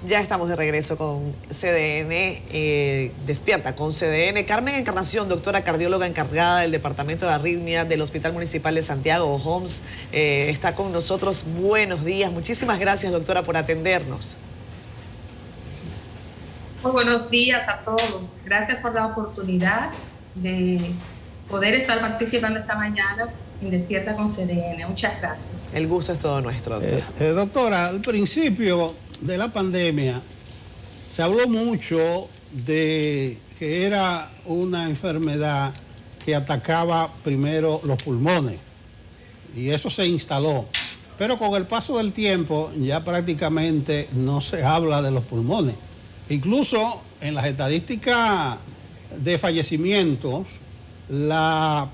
Ya estamos de regreso con CDN, Despierta con CDN. Carmen Encarnación, doctora cardióloga encargada del Departamento de Arritmia del Hospital Municipal de Santiago, OHOMS, está con nosotros. Buenos días. Muchísimas gracias, doctora, por atendernos. Muy buenos días a todos. Gracias por la oportunidad de poder estar participando esta mañana en Despierta con CDN. Muchas gracias. El gusto es todo nuestro, doctora. Doctora, al principio de la pandemia se habló mucho de que era una enfermedad que atacaba primero los pulmones y eso se instaló. Pero con el paso del tiempo ya prácticamente no se habla de los pulmones. Incluso en las estadísticas de fallecimientos, la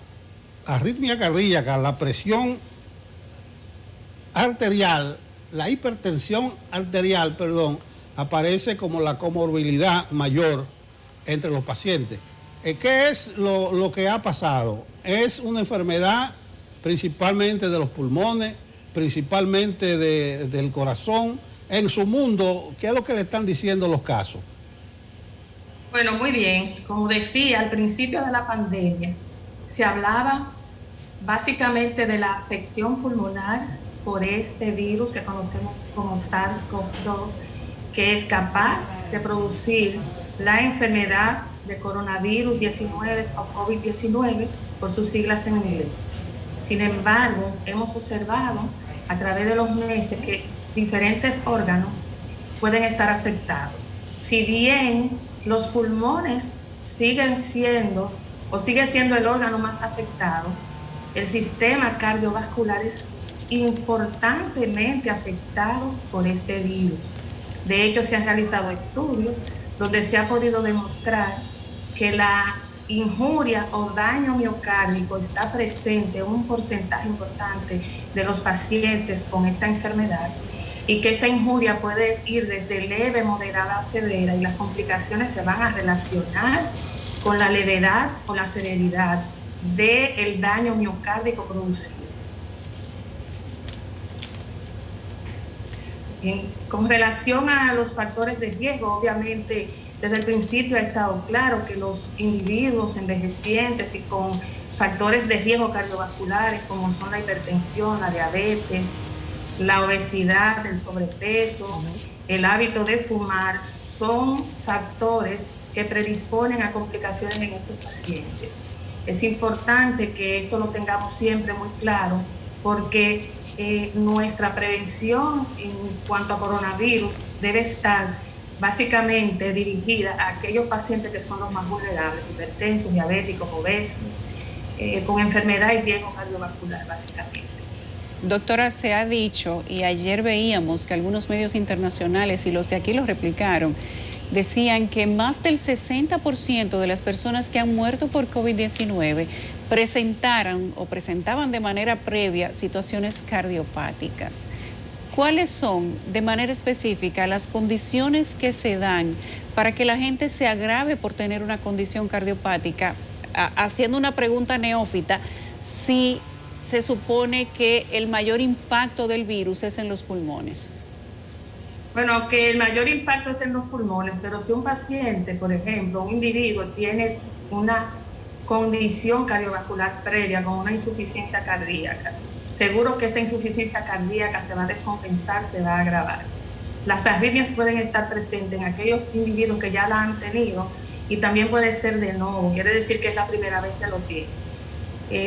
arritmia cardíaca, la presión arterial, la hipertensión arterial, aparece como la comorbilidad mayor entre los pacientes. ¿Qué es lo que ha pasado? ¿Es una enfermedad principalmente de los pulmones, principalmente del corazón? En su mundo, ¿qué es lo que le están diciendo los casos? Bueno, muy bien. Como decía, al principio de la pandemia se hablaba básicamente de la afección pulmonar por este virus que conocemos como SARS-CoV-2, que es capaz de producir la enfermedad de coronavirus 19 o COVID-19 por sus siglas en inglés. Sin embargo, hemos observado a través de los meses que diferentes órganos pueden estar afectados. Si bien los pulmones sigue siendo el órgano más afectado, el sistema cardiovascular es importantemente afectado por este virus. De hecho, se han realizado estudios donde se ha podido demostrar que la injuria o daño miocárdico está presente en un porcentaje importante de los pacientes con esta enfermedad y que esta injuria puede ir desde leve, moderada a severa y las complicaciones se van a relacionar con la levedad o la severidad del daño miocárdico producido. Con relación a los factores de riesgo, obviamente desde el principio ha estado claro que los individuos envejecientes y con factores de riesgo cardiovasculares como son la hipertensión, la diabetes, la obesidad, el sobrepeso, el hábito de fumar, son factores que predisponen a complicaciones en estos pacientes. Es importante que esto lo tengamos siempre muy claro porque nuestra prevención en cuanto a coronavirus debe estar básicamente dirigida a aquellos pacientes que son los más vulnerables, hipertensos, diabéticos, obesos, con enfermedad y riesgo cardiovascular básicamente. Doctora, se ha dicho, y ayer veíamos que algunos medios internacionales, y los de aquí lo replicaron, decían que más del 60% de las personas que han muerto por COVID-19 presentaban de manera previa situaciones cardiopáticas. ¿Cuáles son, de manera específica, las condiciones que se dan para que la gente se agrave por tener una condición cardiopática? Haciendo una pregunta neófita, si se supone que el mayor impacto del virus es en los pulmones. Bueno, que el mayor impacto es en los pulmones, pero si un paciente, por ejemplo, un individuo tiene una condición cardiovascular previa, como una insuficiencia cardíaca, seguro que esta insuficiencia cardíaca se va a descompensar, se va a agravar. Las arritmias pueden estar presentes en aquellos individuos que ya la han tenido y también puede ser de nuevo, quiere decir que es la primera vez que lo tiene.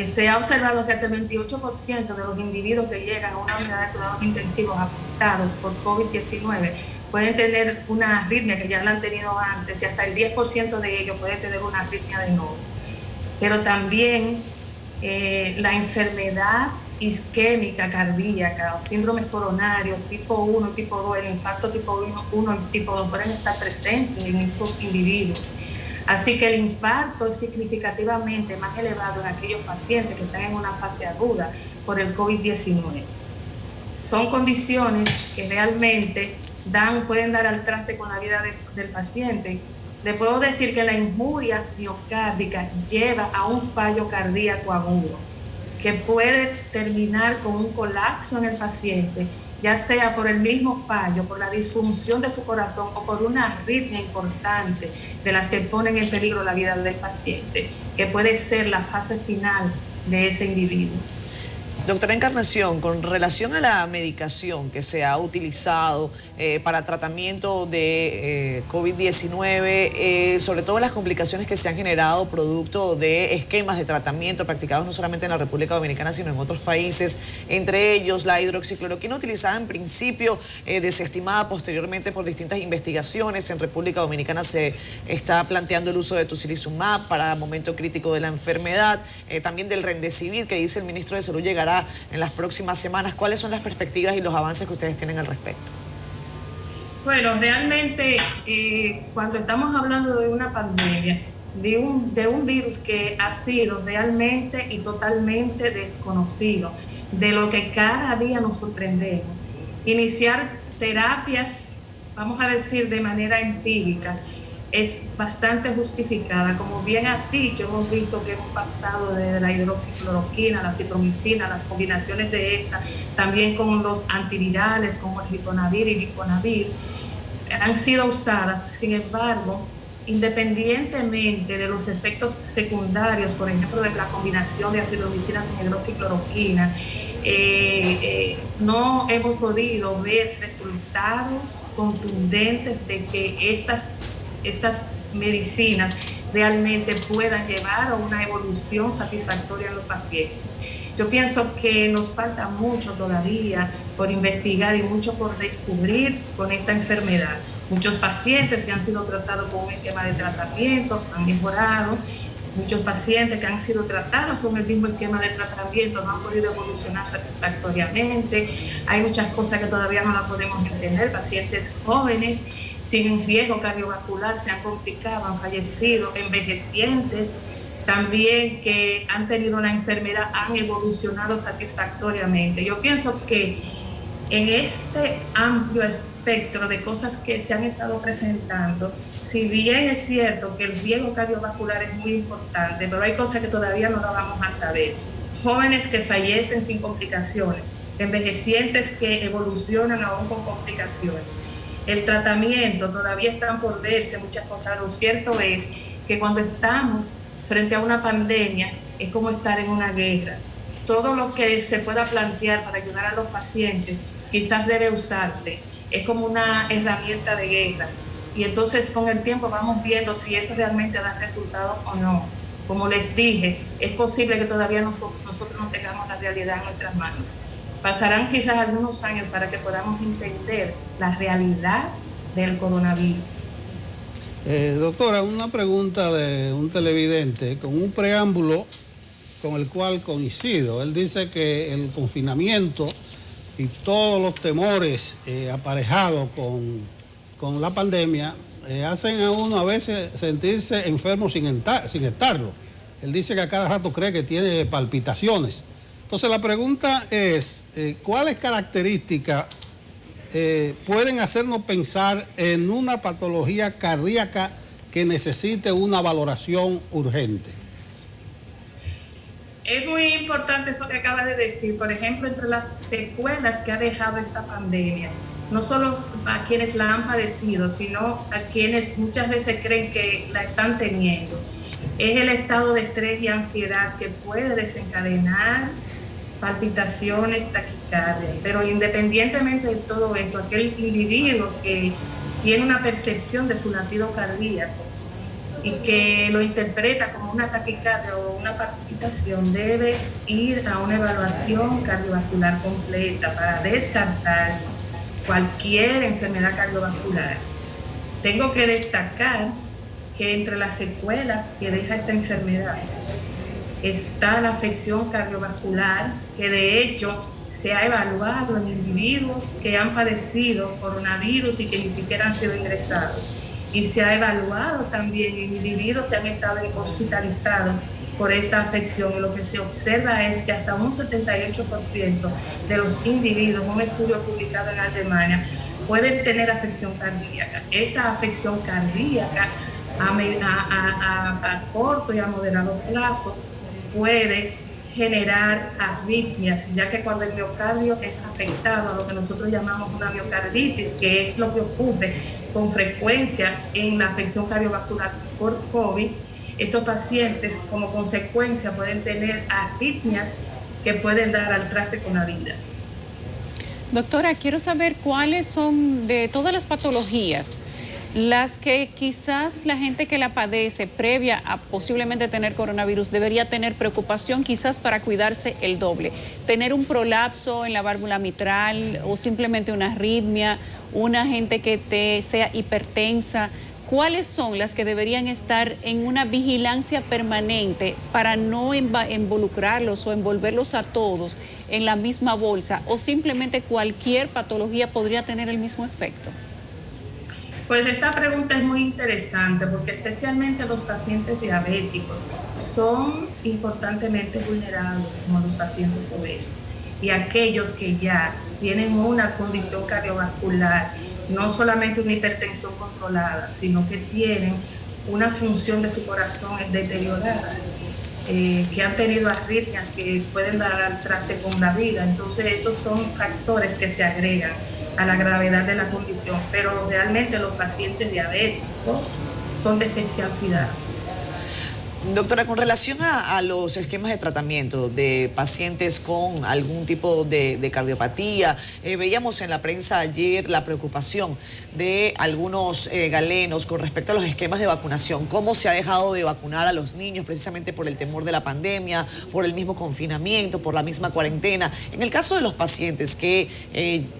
Se ha observado que hasta el 28% de los individuos que llegan a una unidad de cuidados intensivos afectados por COVID-19 pueden tener una arritmia que ya la han tenido antes y hasta el 10% de ellos puede tener una arritmia de nuevo. Pero también la enfermedad isquémica cardíaca, los síndromes coronarios tipo 1 y tipo 2, el infarto tipo 1 y tipo 2 pueden estar presentes en estos individuos. Así que el infarto es significativamente más elevado en aquellos pacientes que están en una fase aguda por el COVID-19. Son condiciones que realmente pueden dar al traste con la vida del paciente. Le puedo decir que la injuria miocárdica lleva a un fallo cardíaco agudo que puede terminar con un colapso en el paciente ya sea por el mismo fallo, por la disfunción de su corazón o por una arritmia importante de las que ponen en peligro la vida del paciente, que puede ser la fase final de ese individuo. Doctora Encarnación, con relación a la medicación que se ha utilizado para tratamiento de COVID-19, sobre todo las complicaciones que se han generado producto de esquemas de tratamiento practicados no solamente en la República Dominicana, sino en otros países, entre ellos la hidroxicloroquina utilizada en principio, desestimada posteriormente por distintas investigaciones. En República Dominicana se está planteando el uso de tocilizumab para momento crítico de la enfermedad, también del remdesivir, que dice el ministro de Salud llegará en las próximas semanas. ¿Cuáles son las perspectivas y los avances que ustedes tienen al respecto? Bueno, realmente cuando estamos hablando de una pandemia, de un virus que ha sido realmente y totalmente desconocido, de lo que cada día nos sorprendemos, iniciar terapias, vamos a decir de manera empírica, es bastante justificada. Como bien has dicho, hemos visto que hemos pasado de la hidroxicloroquina, la citromicina, las combinaciones de estas, también con los antivirales como el ritonavir y riponavir, han sido usadas. Sin embargo, independientemente de los efectos secundarios, por ejemplo, de la combinación de azithromicina con hidroxicloroquina, no hemos podido ver resultados contundentes de que estas medicinas realmente puedan llevar a una evolución satisfactoria en los pacientes. Yo pienso que nos falta mucho todavía por investigar y mucho por descubrir con esta enfermedad. Muchos pacientes que han sido tratados con un esquema de tratamiento han mejorado. Muchos pacientes que han sido tratados con el mismo esquema de tratamiento no han podido evolucionar satisfactoriamente. Hay muchas cosas que todavía no las podemos entender. Pacientes jóvenes sin riesgo cardiovascular se han complicado, han fallecido. Envejecientes también que han tenido la enfermedad han evolucionado satisfactoriamente. Yo pienso que en este amplio espectro de cosas que se han estado presentando, si bien es cierto que el riesgo cardiovascular es muy importante, pero hay cosas que todavía no lo vamos a saber. Jóvenes que fallecen sin complicaciones, envejecientes que evolucionan aún con complicaciones. El tratamiento todavía están por verse muchas cosas. Lo cierto es que cuando estamos frente a una pandemia es como estar en una guerra. Todo lo que se pueda plantear para ayudar a los pacientes quizás debe usarse. Es como una herramienta de guerra. Y entonces con el tiempo vamos viendo si eso realmente da resultados o no. Como les dije, es posible que todavía nosotros no tengamos la realidad en nuestras manos. Pasarán quizás algunos años para que podamos entender la realidad del coronavirus. Doctora, una pregunta de un televidente con un preámbulo con el cual coincido. Él dice que el confinamiento y todos los temores aparejados con la pandemia hacen a uno a veces sentirse enfermo sin estarlo. Él dice que a cada rato cree que tiene palpitaciones. Entonces la pregunta es, ¿cuáles características pueden hacernos pensar en una patología cardíaca que necesite una valoración urgente? Es muy importante eso que acabas de decir. Por ejemplo, entre las secuelas que ha dejado esta pandemia, no solo a quienes la han padecido, sino a quienes muchas veces creen que la están teniendo, es el estado de estrés y ansiedad que puede desencadenar palpitaciones, taquicardias. Pero independientemente de todo esto, aquel individuo que tiene una percepción de su latido cardíaco y que lo interpreta como una taquicardia o una palpitación, debe ir a una evaluación cardiovascular completa para descartar cualquier enfermedad cardiovascular. Tengo que destacar que entre las secuelas que deja esta enfermedad está la afección cardiovascular, que de hecho se ha evaluado en individuos que han padecido coronavirus y que ni siquiera han sido ingresados. Y se ha evaluado también en individuos que han estado hospitalizados por esta afección. Y lo que se observa es que hasta un 78% de los individuos, un estudio publicado en Alemania, pueden tener afección cardíaca. Esta afección cardíaca a corto y a moderado plazo puede generar arritmias, ya que cuando el miocardio es afectado, lo que nosotros llamamos una miocarditis, que es lo que ocurre con frecuencia en la afección cardiovascular por COVID, estos pacientes como consecuencia pueden tener arritmias que pueden dar al traste con la vida. Doctora, quiero saber cuáles son de todas las patologías las que quizás la gente que la padece previa a posiblemente tener coronavirus debería tener preocupación quizás para cuidarse el doble. Tener un prolapso en la válvula mitral o simplemente una arritmia, una gente que sea hipertensa. ¿Cuáles son las que deberían estar en una vigilancia permanente para no involucrarlos o envolverlos a todos en la misma bolsa, o simplemente cualquier patología podría tener el mismo efecto? Pues esta pregunta es muy interesante porque especialmente los pacientes diabéticos son importantemente vulnerables como los pacientes obesos, y aquellos que ya tienen una condición cardiovascular, no solamente una hipertensión controlada, sino que tienen una función de su corazón deteriorada, que han tenido arritmias que pueden dar al traste con la vida. Entonces esos son factores que se agregan a la gravedad de la condición, pero realmente los pacientes diabéticos son de especial cuidado. Doctora, con relación a los esquemas de tratamiento de pacientes con algún tipo de cardiopatía, veíamos en la prensa ayer la preocupación de algunos galenos con respecto a los esquemas de vacunación, cómo se ha dejado de vacunar a los niños precisamente por el temor de la pandemia, por el mismo confinamiento, por la misma cuarentena. En el caso de los pacientes que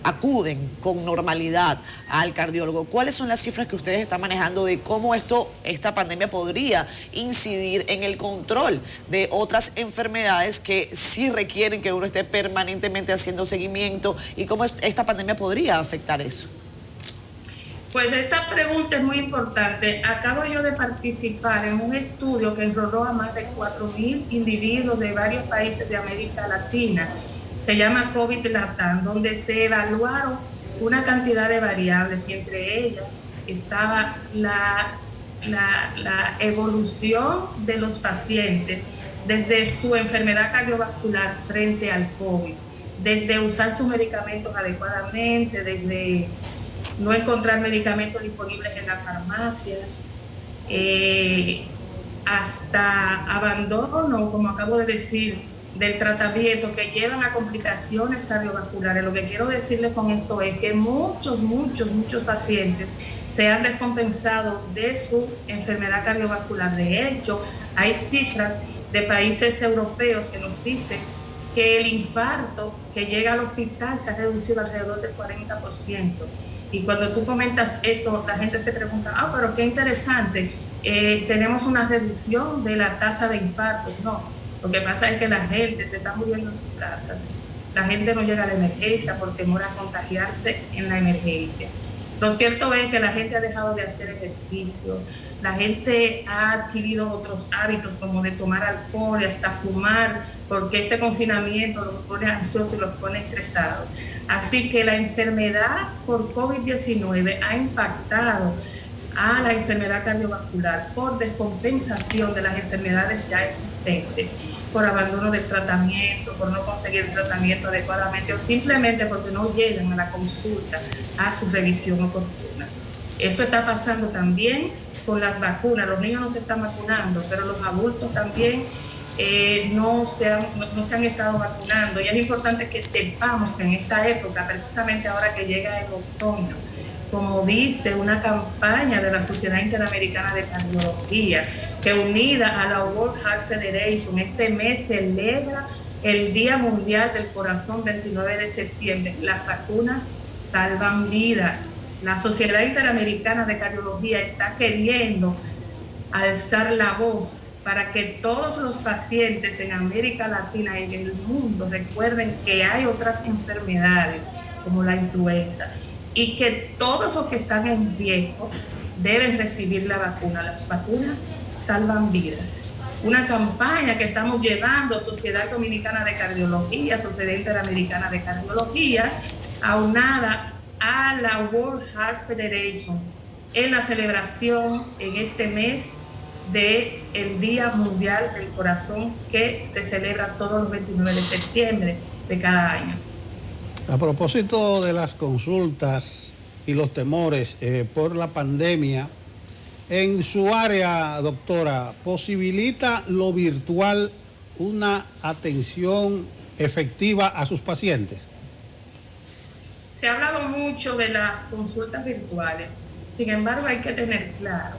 acuden con normalidad al cardiólogo, ¿cuáles son las cifras que ustedes están manejando de cómo esta pandemia podría incidir en el control de otras enfermedades que sí requieren que uno esté permanentemente haciendo seguimiento, y cómo esta pandemia podría afectar eso? Pues esta pregunta es muy importante. Acabo yo de participar en un estudio que enroló a más de 4.000 individuos de varios países de América Latina. Se llama COVID Latam, donde se evaluaron una cantidad de variables y entre ellas estaba la evolución de los pacientes desde su enfermedad cardiovascular frente al COVID, desde usar sus medicamentos adecuadamente, desde no encontrar medicamentos disponibles en las farmacias, hasta abandono, como acabo de decir, del tratamiento, que llevan a complicaciones cardiovasculares. Lo que quiero decirles con esto es que muchos pacientes se han descompensado de su enfermedad cardiovascular. De hecho, hay cifras de países europeos que nos dicen que el infarto que llega al hospital se ha reducido alrededor del 40%. Y cuando tú comentas eso, la gente se pregunta, pero qué interesante, tenemos una reducción de la tasa de infartos. No, lo que pasa es que la gente se está muriendo en sus casas. La gente no llega a la emergencia por temor a contagiarse en la emergencia. Lo cierto es que la gente ha dejado de hacer ejercicio, la gente ha adquirido otros hábitos como de tomar alcohol y hasta fumar, porque este confinamiento los pone ansiosos y los pone estresados. Así que la enfermedad por COVID-19 ha impactado a la enfermedad cardiovascular por descompensación de las enfermedades ya existentes, por abandono del tratamiento, por no conseguir el tratamiento adecuadamente o simplemente porque no llegan a la consulta a su revisión oportuna. Eso está pasando también con las vacunas. Los niños no se están vacunando, pero los adultos también no se han estado vacunando, y es importante que sepamos que en esta época, precisamente ahora que llega el otoño, como dice una campaña de la Sociedad Interamericana de Cardiología, que unida a la World Heart Federation, este mes celebra el Día Mundial del Corazón, 29 de septiembre. Las vacunas salvan vidas. La Sociedad Interamericana de Cardiología está queriendo alzar la voz para que todos los pacientes en América Latina y en el mundo recuerden que hay otras enfermedades como la influenza, y que todos los que están en riesgo deben recibir la vacuna. Las vacunas salvan vidas. Una campaña que estamos llevando, Sociedad Dominicana de Cardiología, Sociedad Interamericana de Cardiología, aunada a la World Heart Federation, en la celebración en este mes del Día Mundial del Corazón, que se celebra todos los 29 de septiembre de cada año. A propósito de las consultas y los temores por la pandemia, en su área, doctora, ¿posibilita lo virtual una atención efectiva a sus pacientes? Se ha hablado mucho de las consultas virtuales, sin embargo hay que tener claro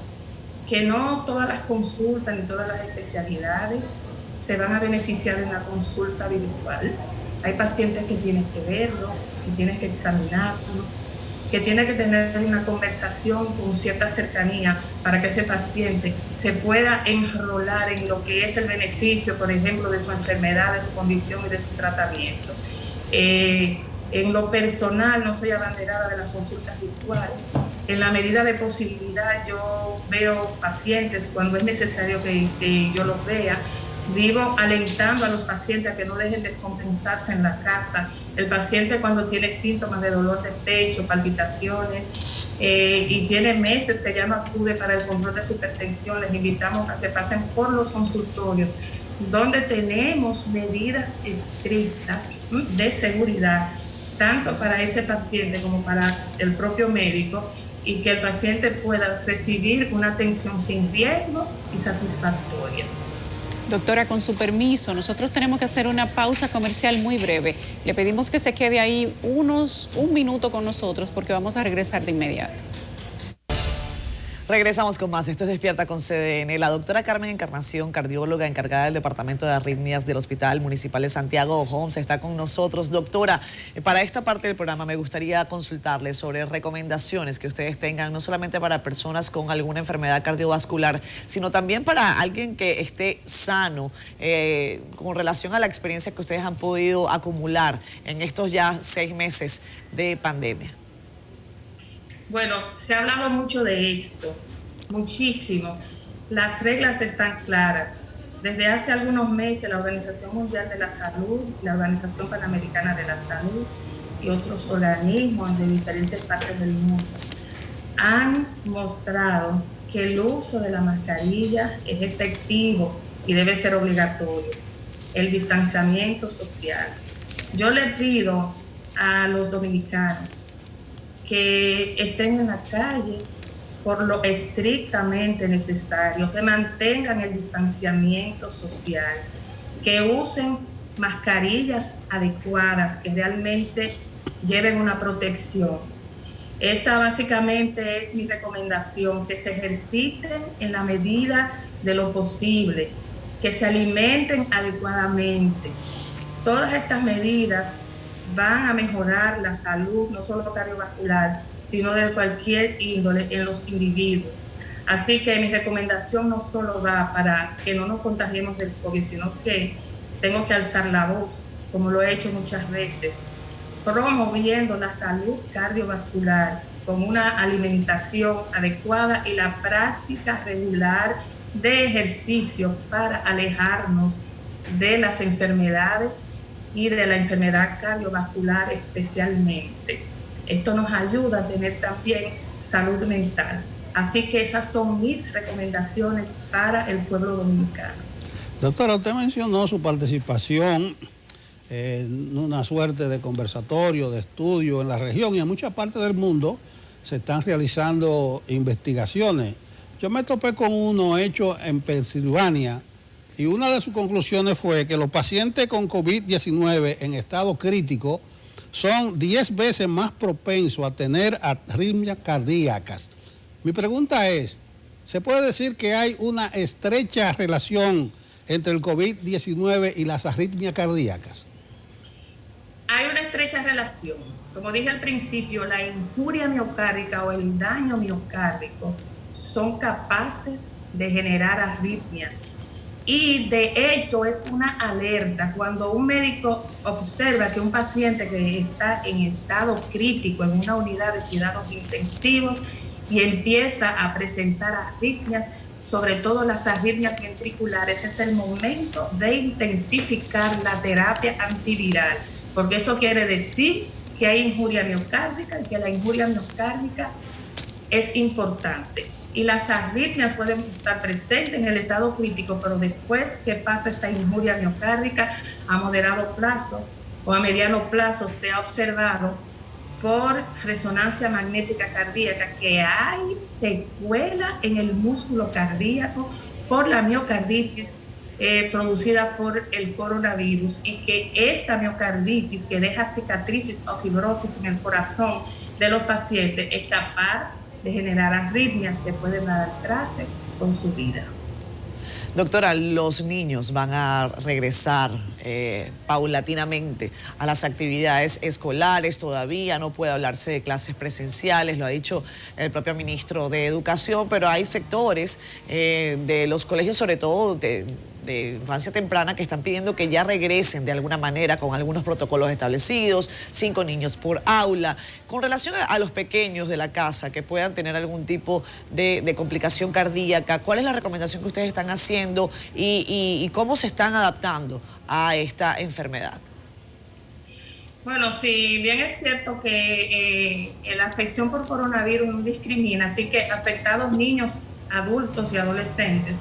que no todas las consultas ni todas las especialidades se van a beneficiar de una consulta virtual. Hay pacientes que tienes que verlo, que tienes que examinarlo, que tienes que tener una conversación con cierta cercanía para que ese paciente se pueda enrolar en lo que es el beneficio, por ejemplo, de su enfermedad, de su condición y de su tratamiento. En lo personal, no soy abanderada de las consultas virtuales. En la medida de posibilidad, yo veo pacientes cuando es necesario que yo los vea. Vivo alentando a los pacientes a que no dejen descompensarse en la casa. El paciente cuando tiene síntomas de dolor de pecho, palpitaciones y tiene meses que ya no acude para el control de su hipertensión, les invitamos a que pasen por los consultorios donde tenemos medidas estrictas de seguridad, tanto para ese paciente como para el propio médico, y que el paciente pueda recibir una atención sin riesgo y satisfactoria. Doctora, con su permiso, nosotros tenemos que hacer una pausa comercial muy breve. Le pedimos que se quede ahí un minuto con nosotros porque vamos a regresar de inmediato. Regresamos con más. Esto es Despierta con CDN. La doctora Carmen Encarnación, cardióloga encargada del Departamento de Arritmias del Hospital Municipal de Santiago Homs, está con nosotros. Doctora, para esta parte del programa me gustaría consultarle sobre recomendaciones que ustedes tengan, no solamente para personas con alguna enfermedad cardiovascular, sino también para alguien que esté sano, con relación a la experiencia que ustedes han podido acumular en estos ya 6 meses de pandemia. Bueno, se ha hablado mucho de esto, muchísimo. Las reglas están claras. Desde hace algunos meses la Organización Mundial de la Salud, la Organización Panamericana de la Salud y otros organismos de diferentes partes del mundo han mostrado que el uso de la mascarilla es efectivo y debe ser obligatorio. El distanciamiento social. Yo le pido a los dominicanos que estén en la calle por lo estrictamente necesario, que mantengan el distanciamiento social, que usen mascarillas adecuadas, que realmente lleven una protección. Esa básicamente es mi recomendación, que se ejerciten en la medida de lo posible, que se alimenten adecuadamente. Todas estas medidas van a mejorar la salud, no solo cardiovascular, sino de cualquier índole en los individuos. Así que mi recomendación no solo va para que no nos contagiemos del COVID, sino que tengo que alzar la voz, como lo he hecho muchas veces, promoviendo la salud cardiovascular con una alimentación adecuada y la práctica regular de ejercicio para alejarnos de las enfermedades y de la enfermedad cardiovascular especialmente. Esto nos ayuda a tener también salud mental. Así que esas son mis recomendaciones para el pueblo dominicano. Doctora, usted mencionó su participación en una suerte de conversatorio, de estudio en la región, y en muchas partes del mundo se están realizando investigaciones. Yo me topé con uno hecho en Pensilvania, y una de sus conclusiones fue que los pacientes con COVID-19 en estado crítico son 10 veces más propensos a tener arritmias cardíacas. Mi pregunta es, ¿se puede decir que hay una estrecha relación entre el COVID-19 y las arritmias cardíacas? Hay una estrecha relación. Como dije al principio, la injuria miocárdica o el daño miocárdico son capaces de generar arritmias. Y de hecho es una alerta cuando un médico observa que un paciente que está en estado crítico en una unidad de cuidados intensivos y empieza a presentar arritmias, sobre todo las arritmias ventriculares, es el momento de intensificar la terapia antiviral, porque eso quiere decir que hay injuria miocárdica y que la injuria miocárdica es importante. y las arritmias pueden estar presentes en el estado crítico, pero después que pasa esta injuria miocárdica a moderado plazo o a mediano plazo, se ha observado por resonancia magnética cardíaca que hay secuela en el músculo cardíaco por la miocarditis producida por el coronavirus, y que esta miocarditis que deja cicatrices o fibrosis en el corazón de los pacientes es capaz de generar arritmias que pueden dar al traste con su vida. Doctora, los niños van a regresar paulatinamente a las actividades escolares, todavía no puede hablarse de clases presenciales, lo ha dicho el propio ministro de Educación, pero hay sectores de los colegios, sobre todo de infancia temprana, que están pidiendo que ya regresen de alguna manera con algunos protocolos establecidos, 5 niños por aula. Con relación a los pequeños de la casa que puedan tener algún tipo de complicación cardíaca, ¿cuál es la recomendación que ustedes están haciendo y cómo se están adaptando a esta enfermedad? Bueno, si bien es cierto que la afección por coronavirus no discrimina, así que afectados niños, adultos y adolescentes,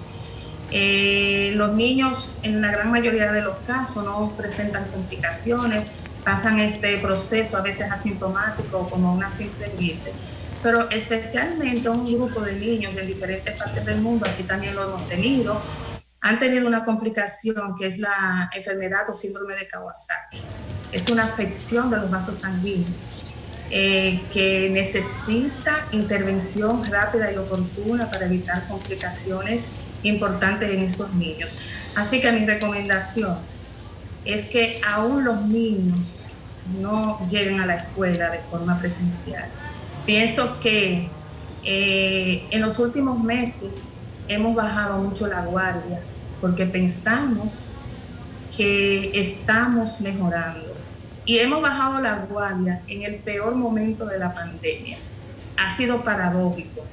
los niños en la gran mayoría de los casos no presentan complicaciones, pasan este proceso a veces asintomático como una simple gripe, pero especialmente un grupo de niños en diferentes partes del mundo, aquí también lo hemos tenido, han tenido una complicación que es la enfermedad o síndrome de Kawasaki. Es una afección de los vasos sanguíneos que necesita intervención rápida y oportuna para evitar complicaciones importantes en esos niños. Así que mi recomendación es que aún los niños no lleguen a la escuela de forma presencial. Pienso que en los últimos meses hemos bajado mucho la guardia porque pensamos que estamos mejorando y hemos bajado la guardia en el peor momento de la pandemia. Ha sido paradójico.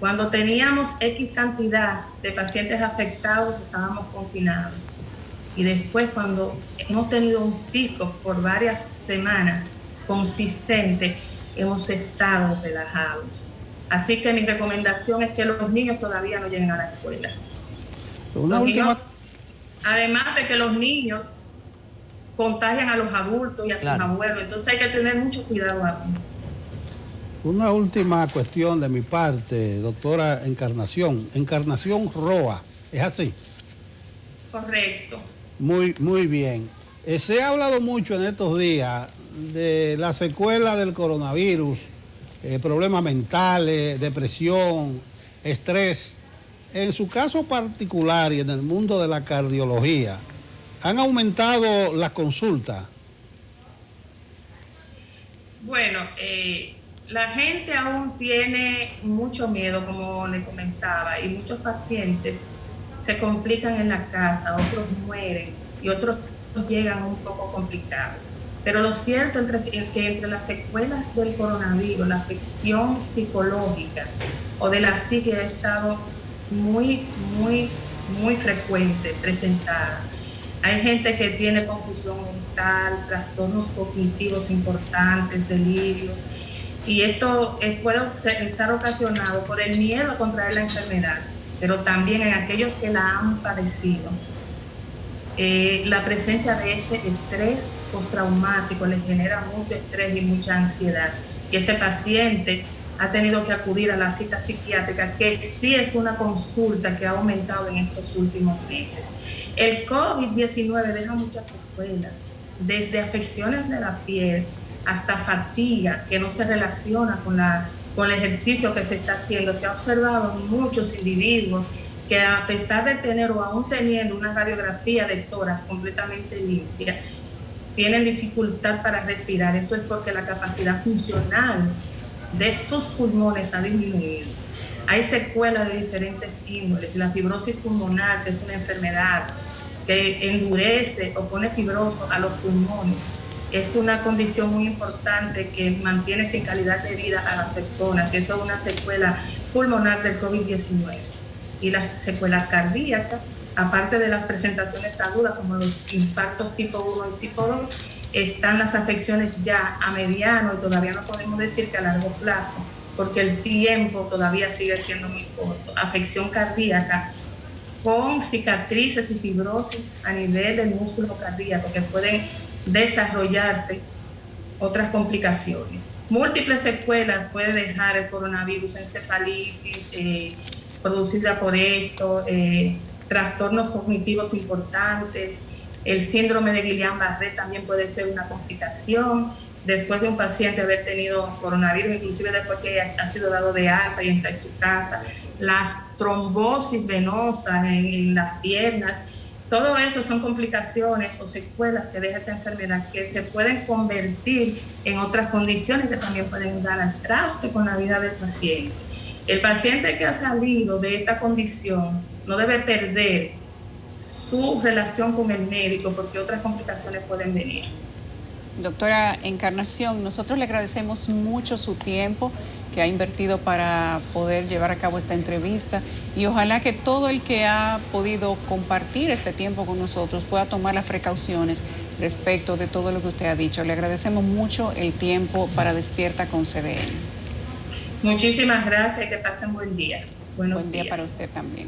Cuando teníamos X cantidad de pacientes afectados, estábamos confinados. Y después, cuando hemos tenido un pico por varias semanas consistente, hemos estado relajados. Así que mi recomendación es que los niños todavía no lleguen a la escuela. Además de que los niños contagian a los adultos y a sus abuelos, entonces hay que tener mucho cuidado aún. Una última cuestión de mi parte, doctora Encarnación. Encarnación Roa, ¿es así? Correcto. Muy bien. Se ha hablado mucho en estos días de la secuela del coronavirus, problemas mentales, depresión, estrés. En su caso particular y en el mundo de la cardiología, ¿han aumentado las consultas? Bueno, la gente aún tiene mucho miedo, como le comentaba, y muchos pacientes se complican en la casa, otros mueren y otros llegan un poco complicados. Pero lo cierto es que entre las secuelas del coronavirus, la afección psicológica o de la psique ha estado muy frecuente, presentada. Hay gente que tiene confusión mental, trastornos cognitivos importantes, delirios, y esto puede estar ocasionado por el miedo a contraer la enfermedad, pero también en aquellos que la han padecido. La presencia de ese estrés postraumático les genera mucho estrés y mucha ansiedad, y ese paciente ha tenido que acudir a la cita psiquiátrica, que sí es una consulta que ha aumentado en estos últimos meses. El COVID-19 deja muchas secuelas, desde afecciones de la piel hasta fatiga, que no se relaciona con el ejercicio que se está haciendo. Se ha observado en muchos individuos que, a pesar de tener o aún teniendo una radiografía de tórax completamente limpia, tienen dificultad para respirar. Eso es porque la capacidad funcional de sus pulmones ha disminuido. Hay secuelas de diferentes índoles. La fibrosis pulmonar, que es una enfermedad que endurece o pone fibroso a los pulmones, es una condición muy importante que mantiene sin calidad de vida a las personas, y eso es una secuela pulmonar del COVID-19. Y las secuelas cardíacas, aparte de las presentaciones agudas como los infartos tipo 1 y tipo 2, están las afecciones ya a mediano, y todavía no podemos decir que a largo plazo, porque el tiempo todavía sigue siendo muy corto. Afección cardíaca con cicatrices y fibrosis a nivel del músculo cardíaco que pueden desarrollarse otras complicaciones. Múltiples secuelas puede dejar el coronavirus, encefalitis producida por esto, trastornos cognitivos importantes, el síndrome de Guillain-Barré también puede ser una complicación después de un paciente haber tenido coronavirus, inclusive después que ha sido dado de alta y está en su casa, las trombosis venosas en las piernas. Todo eso son complicaciones o secuelas que deja esta enfermedad que se pueden convertir en otras condiciones que también pueden dar al traste con la vida del paciente. El paciente que ha salido de esta condición no debe perder su relación con el médico porque otras complicaciones pueden venir. Doctora Encarnación, nosotros le agradecemos mucho su tiempo que ha invertido para poder llevar a cabo esta entrevista y ojalá que todo el que ha podido compartir este tiempo con nosotros pueda tomar las precauciones respecto de todo lo que usted ha dicho. Le agradecemos mucho el tiempo para Despierta con CDN. Muchísimas gracias y que pasen buen día. Buenos días. Buen día para usted también.